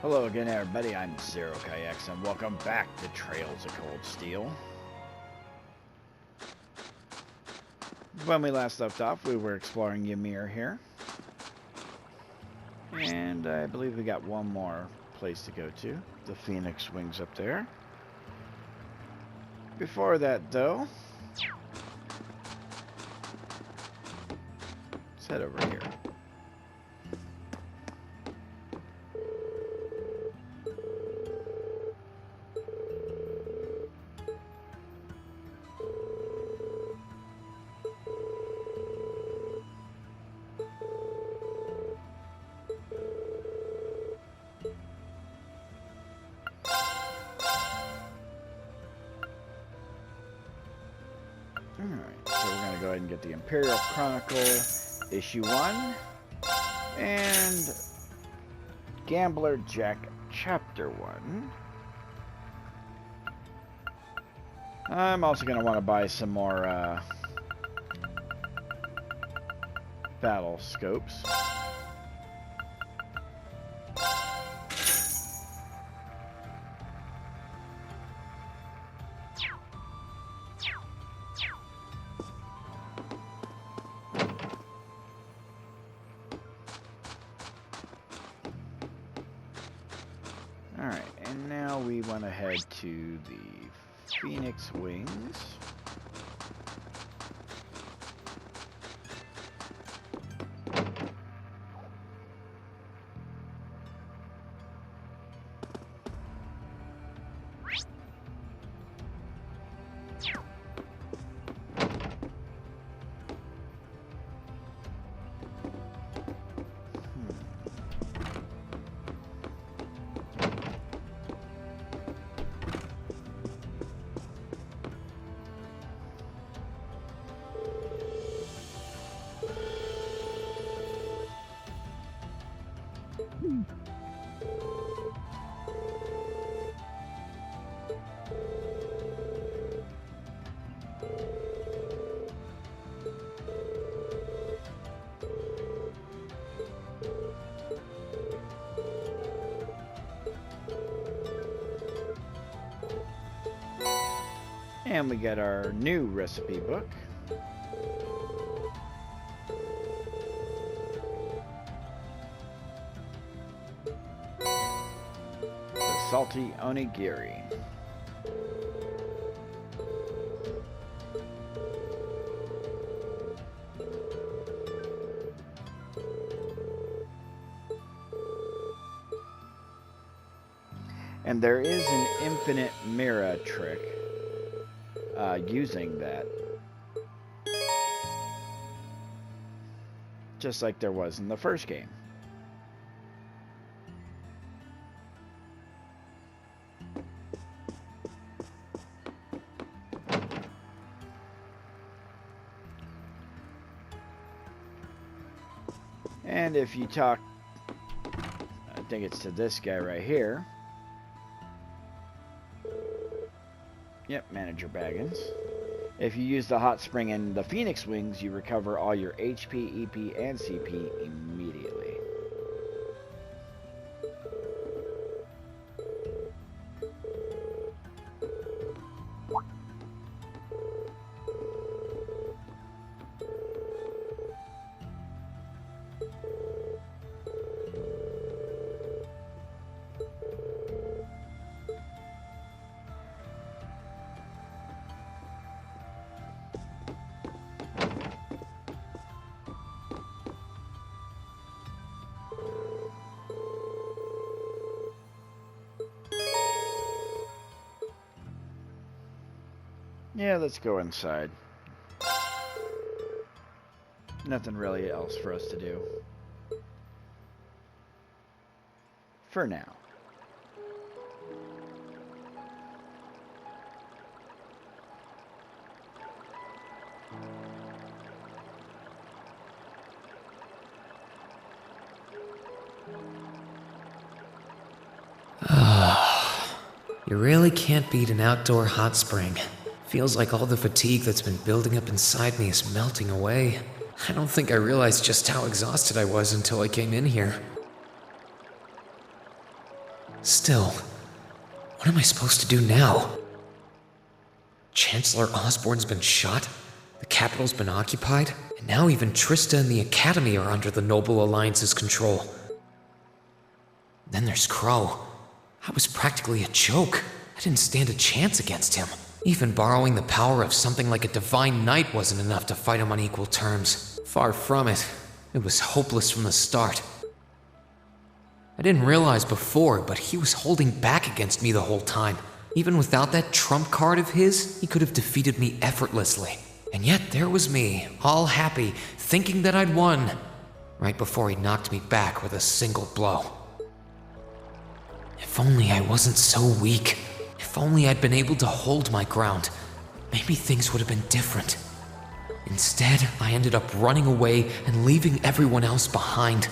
Hello again, everybody. I'm Zero Kayaks, and welcome back to Trails of Cold Steel. When we last left off, we were exploring Ymir here. And I believe we got one more place to go to. The Phoenix Wings up there. Before that, though, let's head over here. Alright, so we're going to go ahead and get the Imperial Chronicle, Issue 1, and Gambler Jack, Chapter 1. I'm also going to want to buy some more battle scopes. Alright, and now we want to head to the Phoenix Wings. And we got our new recipe book. The Salty Onigiri. And there is an infinite mirror trick using that, just like there was in the first game. And if you talk, I think it's to this guy right here. Yep, Manager Baggins. If you use the hot spring in the Phoenix Wings, you recover all your HP, EP, and CP immediately. Yeah, let's go inside. Nothing really else for us to do. For now. You really can't beat an outdoor hot spring. Feels like all the fatigue that's been building up inside me is melting away. I don't think I realized just how exhausted I was until I came in here. Still, what am I supposed to do now? Chancellor Osborne's been shot, the capital's been occupied, and now even Trista and the Academy are under the Noble Alliance's control. Then there's Crow. I was practically a joke. I didn't stand a chance against him. Even borrowing the power of something like a divine knight wasn't enough to fight him on equal terms. Far from it. It was hopeless from the start. I didn't realize before, but he was holding back against me the whole time. Even without that trump card of his, he could have defeated me effortlessly. And yet there was me, all happy, thinking that I'd won, right before he knocked me back with a single blow. If only I wasn't so weak. If only I'd been able to hold my ground. Maybe things would have been different. Instead, I ended up running away and leaving everyone else behind.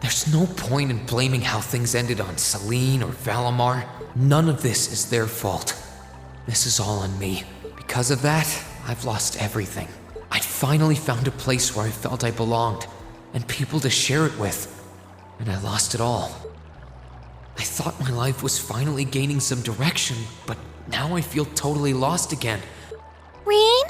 There's no point in blaming how things ended on Celine or Valimar. None of this is their fault. This is all on me. Because of that, I've lost everything. I'd finally found a place where I felt I belonged, and people to share it with, and I lost it all. I thought my life was finally gaining some direction, but now I feel totally lost again. Rean?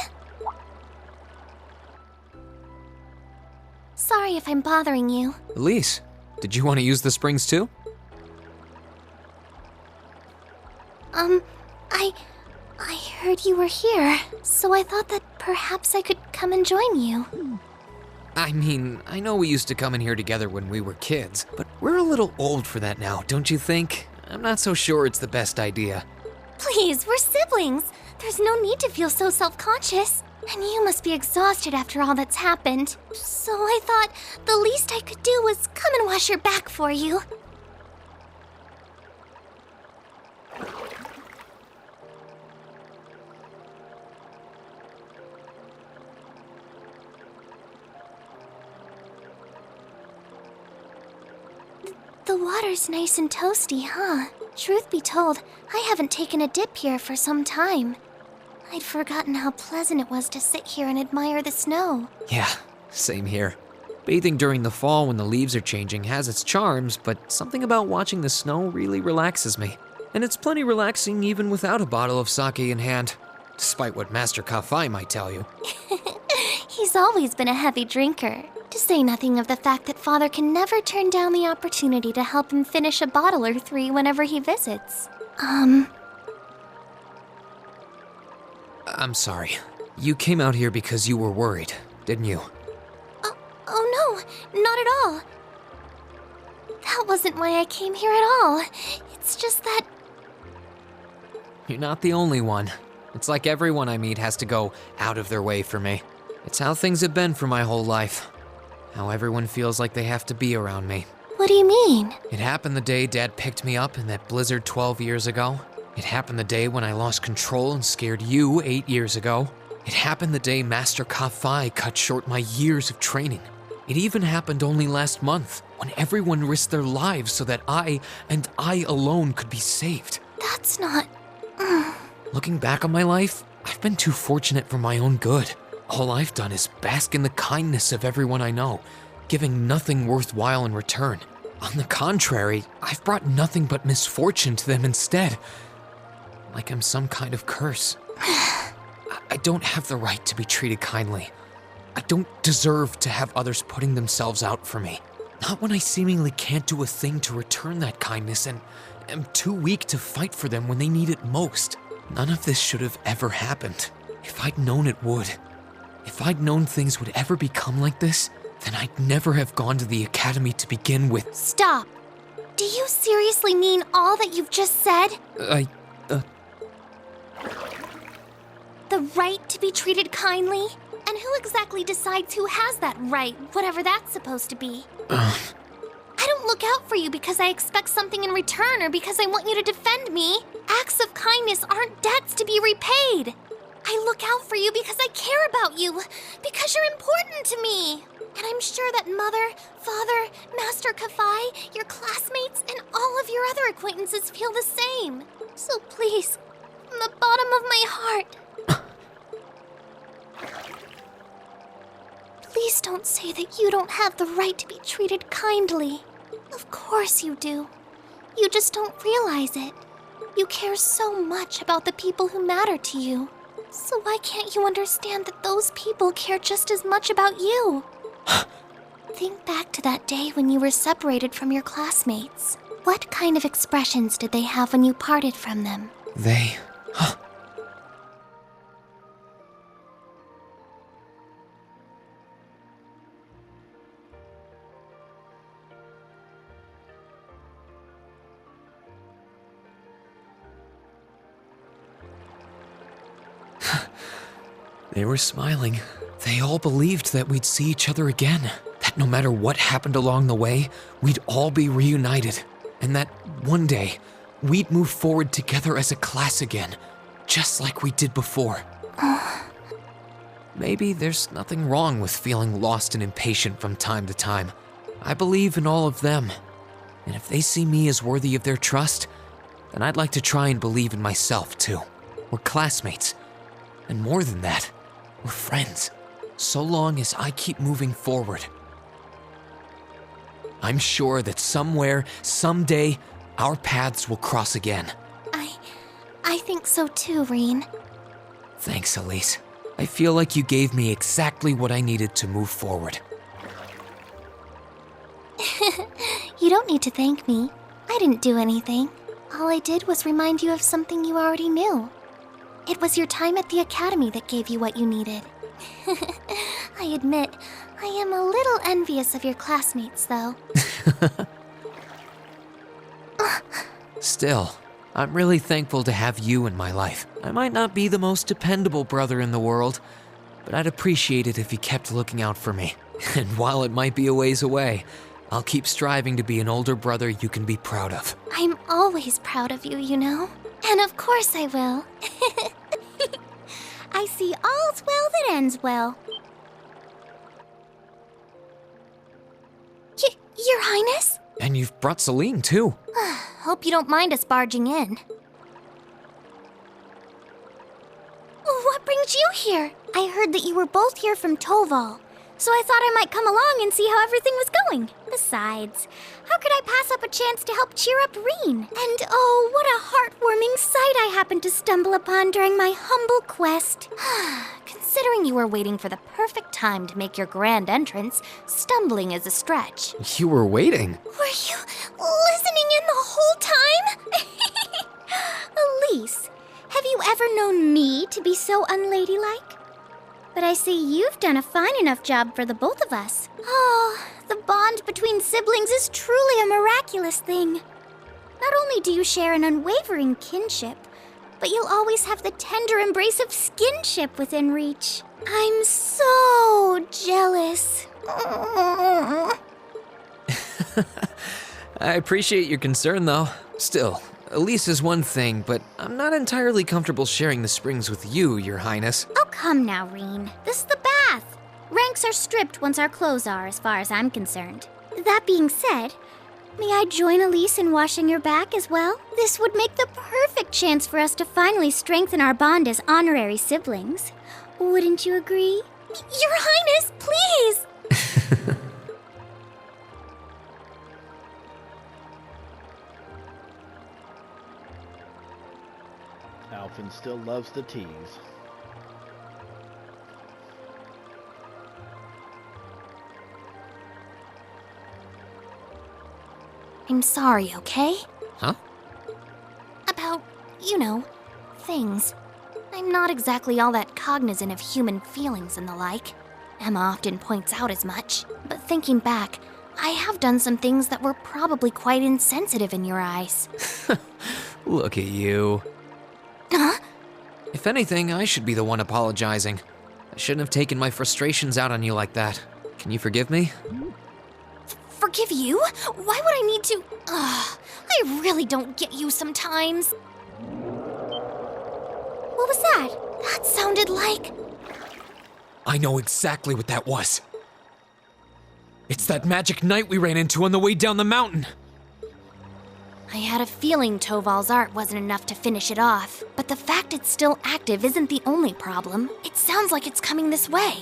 Sorry if I'm bothering you. Elise, did you want to use the springs too? I heard you were here, so I thought that perhaps I could come and join you. I mean, I know we used to come in here together when we were kids, but we're a little old for that now, don't you think? I'm not so sure it's the best idea. Please, we're siblings. There's no need to feel so self-conscious. And you must be exhausted after all that's happened. So I thought the least I could do was come and wash your back for you. The water's nice and toasty, huh? Truth be told, I haven't taken a dip here for some time. I'd forgotten how pleasant it was to sit here and admire the snow. Yeah, same here. Bathing during the fall when the leaves are changing has its charms, but something about watching the snow really relaxes me. And it's plenty relaxing even without a bottle of sake in hand, despite what Master Kafai might tell you. He's always been a heavy drinker. To say nothing of the fact that Father can never turn down the opportunity to help him finish a bottle or three whenever he visits. I'm sorry. You came out here because you were worried, didn't you? Oh no, not at all. That wasn't why I came here at all. It's just that... You're not the only one. It's like everyone I meet has to go out of their way for me. It's how things have been for my whole life. How everyone feels like they have to be around me. What do you mean? It happened the day Dad picked me up in that blizzard 12 years ago. It happened the day when I lost control and scared you 8 years ago. It happened the day Master Kafai cut short my years of training. It even happened only last month, when everyone risked their lives so that I, and I alone, could be saved. That's not... Looking back on my life, I've been too fortunate for my own good. All I've done is bask in the kindness of everyone I know, giving nothing worthwhile in return. On the contrary, I've brought nothing but misfortune to them instead. Like I'm some kind of curse. I don't have the right to be treated kindly. I don't deserve to have others putting themselves out for me. Not when I seemingly can't do a thing to return that kindness and am too weak to fight for them when they need it most. None of this should have ever happened. If I'd known it would. If I'd known things would ever become like this, then I'd never have gone to the academy to begin with. Stop! Do you seriously mean all that you've just said? The right to be treated kindly? And who exactly decides who has that right, whatever that's supposed to be? I don't look out for you because I expect something in return or because I want you to defend me. Acts of kindness aren't debts to be repaid. I look out for you because I care about you, because you're important to me. And I'm sure that Mother, Father, Master Kafai, your classmates, and all of your other acquaintances feel the same. So please, from the bottom of my heart, please don't say that you don't have the right to be treated kindly. Of course you do. You just don't realize it. You care so much about the people who matter to you. So why can't you understand that those people care just as much about you? Think back to that day when you were separated from your classmates. What kind of expressions did they have when you parted from them? They... They were smiling. They all believed that we'd see each other again. That no matter what happened along the way, we'd all be reunited. And that one day, we'd move forward together as a class again, just like we did before. Maybe there's nothing wrong with feeling lost and impatient from time to time. I believe in all of them. And if they see me as worthy of their trust, then I'd like to try and believe in myself too. We're classmates. And more than that, we're friends. So long as I keep moving forward. I'm sure that somewhere, someday, our paths will cross again. I think so too, Rean. Thanks, Elise. I feel like you gave me exactly what I needed to move forward. You don't need to thank me. I didn't do anything. All I did was remind you of something you already knew. It was your time at the academy that gave you what you needed. I admit, I am a little envious of your classmates, though. Still, I'm really thankful to have you in my life. I might not be the most dependable brother in the world, but I'd appreciate it if you kept looking out for me. And while it might be a ways away, I'll keep striving to be an older brother you can be proud of. I'm always proud of you, you know. And of course I will. I see all's well that ends well. Your Highness? And you've brought Celine, too. Hope you don't mind us barging in. What brings you here? I heard that you were both here from Toval, so I thought I might come along and see how everything was going. Besides, how could I pass up a chance to help cheer up Rean? And oh, what a heartwarming sight I happened to stumble upon during my humble quest. Considering you were waiting for the perfect time to make your grand entrance, stumbling is a stretch. You were waiting? Were you listening in the whole time? Elise, have you ever known me to be so unladylike? But I see you've done a fine enough job for the both of us. Oh, the bond between siblings is truly a miraculous thing. Not only do you share an unwavering kinship, but you'll always have the tender embrace of skinship within reach. I'm so jealous. I appreciate your concern, though. Still, Elise is one thing, but I'm not entirely comfortable sharing the springs with you, Your Highness. Oh, come now, Rean. This is the bath. Ranks are stripped once our clothes are, as far as I'm concerned. That being said, may I join Elise in washing your back as well? This would make the perfect chance for us to finally strengthen our bond as honorary siblings. Wouldn't you agree? Your Highness, please! Alphen still loves to tease. I'm sorry, okay? Huh? About, things. I'm not exactly all that cognizant of human feelings and the like. Emma often points out as much. But thinking back, I have done some things that were probably quite insensitive in your eyes. Look at you. Huh? If anything, I should be the one apologizing. I shouldn't have taken my frustrations out on you like that. Can you forgive me? Forgive you? Why would I need to? I really don't get you sometimes. What was that? That sounded like... I know exactly what that was. It's that magic knight we ran into on the way down the mountain. I had a feeling Toval's art wasn't enough to finish it off, but the fact it's still active isn't the only problem. It sounds like it's coming this way.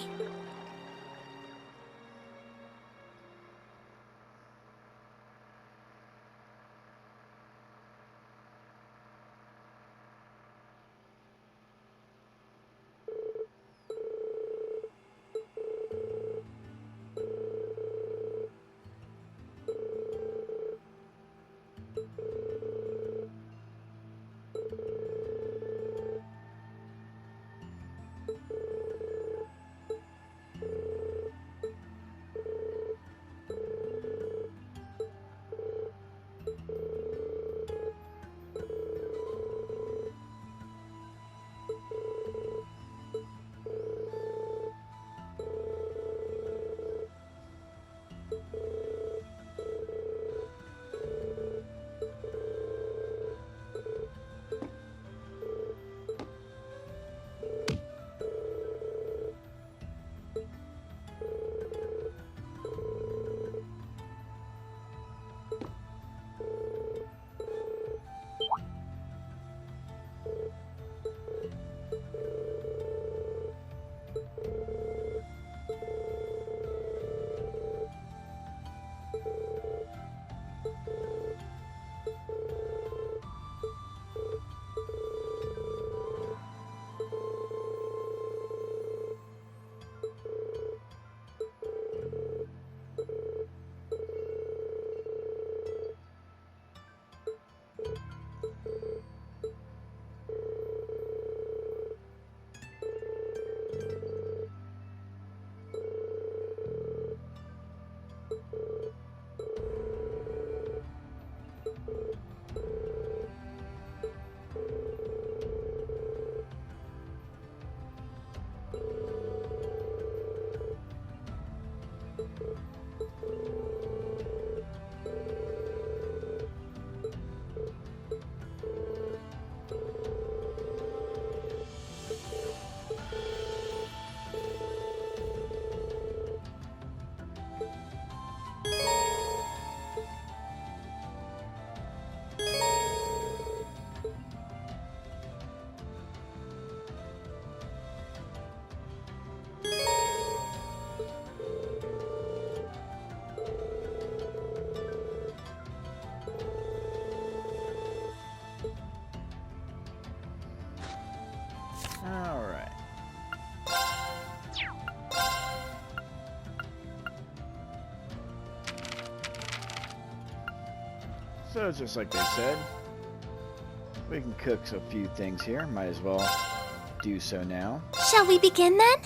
So just like they said, we can cook a few things here. Might as well do so now. Shall we begin then?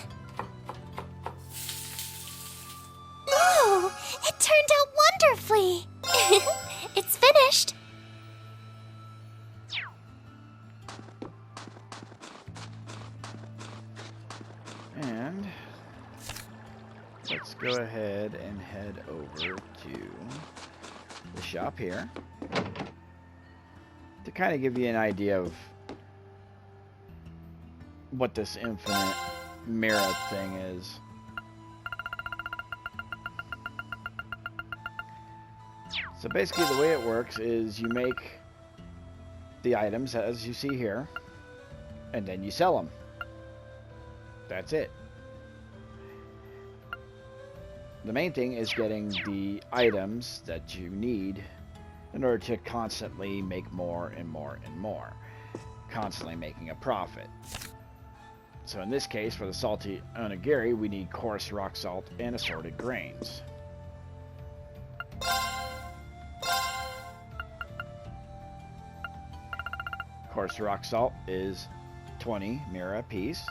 Oh, it turned out wonderfully! It's finished. And let's go ahead and head over to the shop here to kind of give you an idea of what this infinite mirror thing is. So basically the way it works is you make the items as you see here, and then you sell them. That's it. The main thing is getting the items that you need in order to constantly make more and more and more. Constantly making a profit. So in this case, for the salty onigiri, we need coarse rock salt and assorted grains. Coarse rock salt is 20 mira a piece.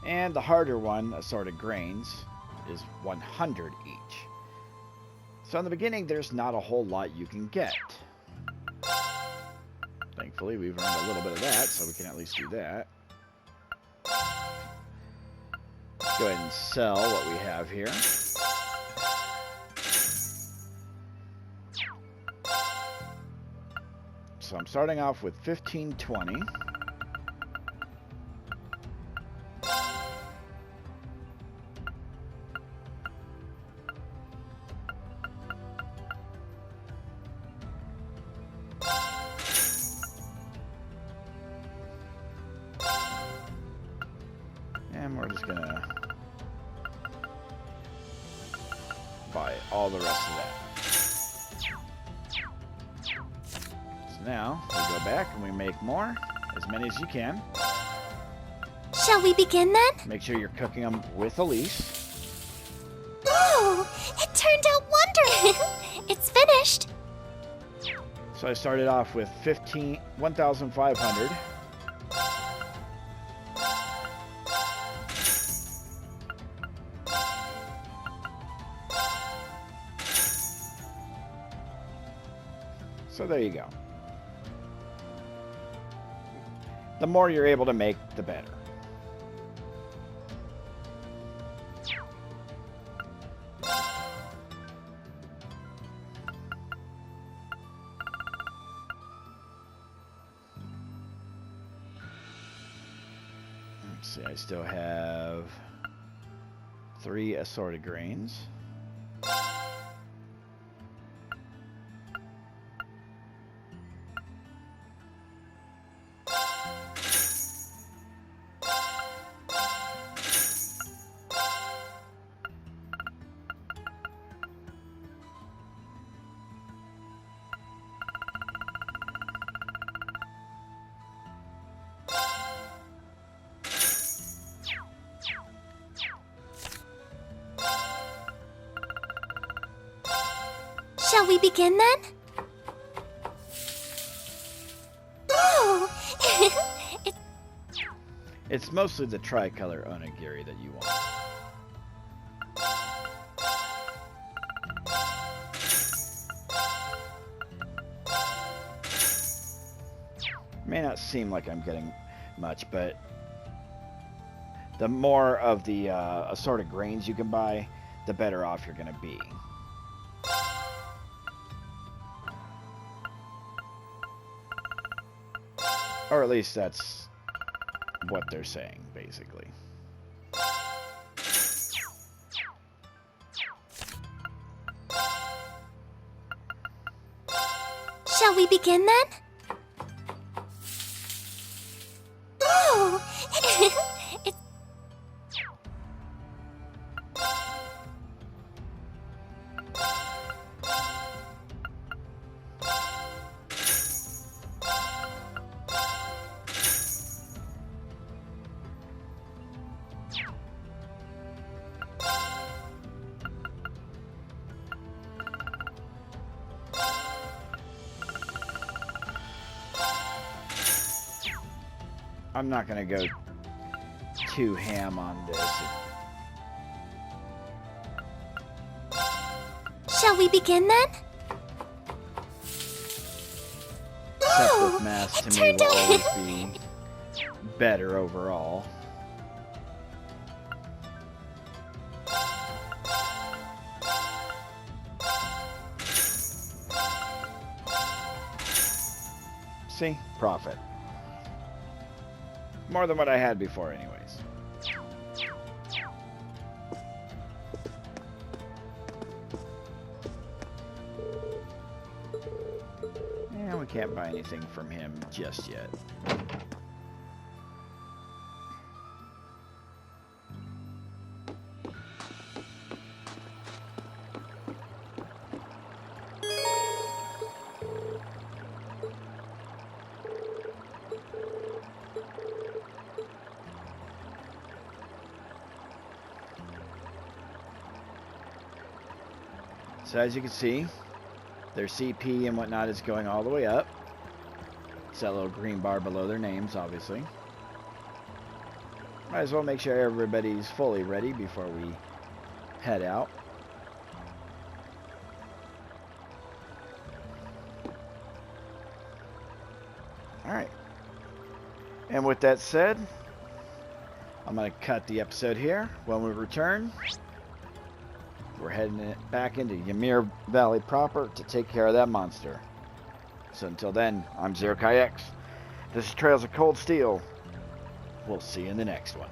And the harder one, assorted grains, is 100 each. So in the beginning, there's not a whole lot you can get. Thankfully, we've earned a little bit of that, so we can at least do that. Let's go ahead and sell what we have here. So I'm starting off with 1520. And we're just gonna buy all the rest of that. So now we go back and we make more, as many as you can. Shall we begin then? Make sure you're cooking them with Elise. Oh, it turned out wonderful! It's finished. So I started off with 1,500. So there you go. The more you're able to make, the better. Let's see, I still have 3 assorted grains. Shall we begin then? Oh, It's mostly the tricolor onigiri that you want. May not seem like I'm getting much, but the more of the assorted grains you can buy, the better off you're going to be. Or at least that's what they're saying, basically. shall we begin then? Oh, it's I'm not going to go too ham on this. Shall we begin then? Septic mass it to me turned will out- always be better overall. See? Profit. More than what I had before anyways. Yeah, we can't buy anything from him just yet. So as you can see, their CP and whatnot is going all the way up. It's that little green bar below their names, obviously. Might as well make sure everybody's fully ready before we head out. Alright. And with that said, I'm going to cut the episode here. When we return, we're heading back into Ymir Valley proper to take care of that monster. So until then, I'm Zero Kai X. This is Trails of Cold Steel. We'll see you in the next one.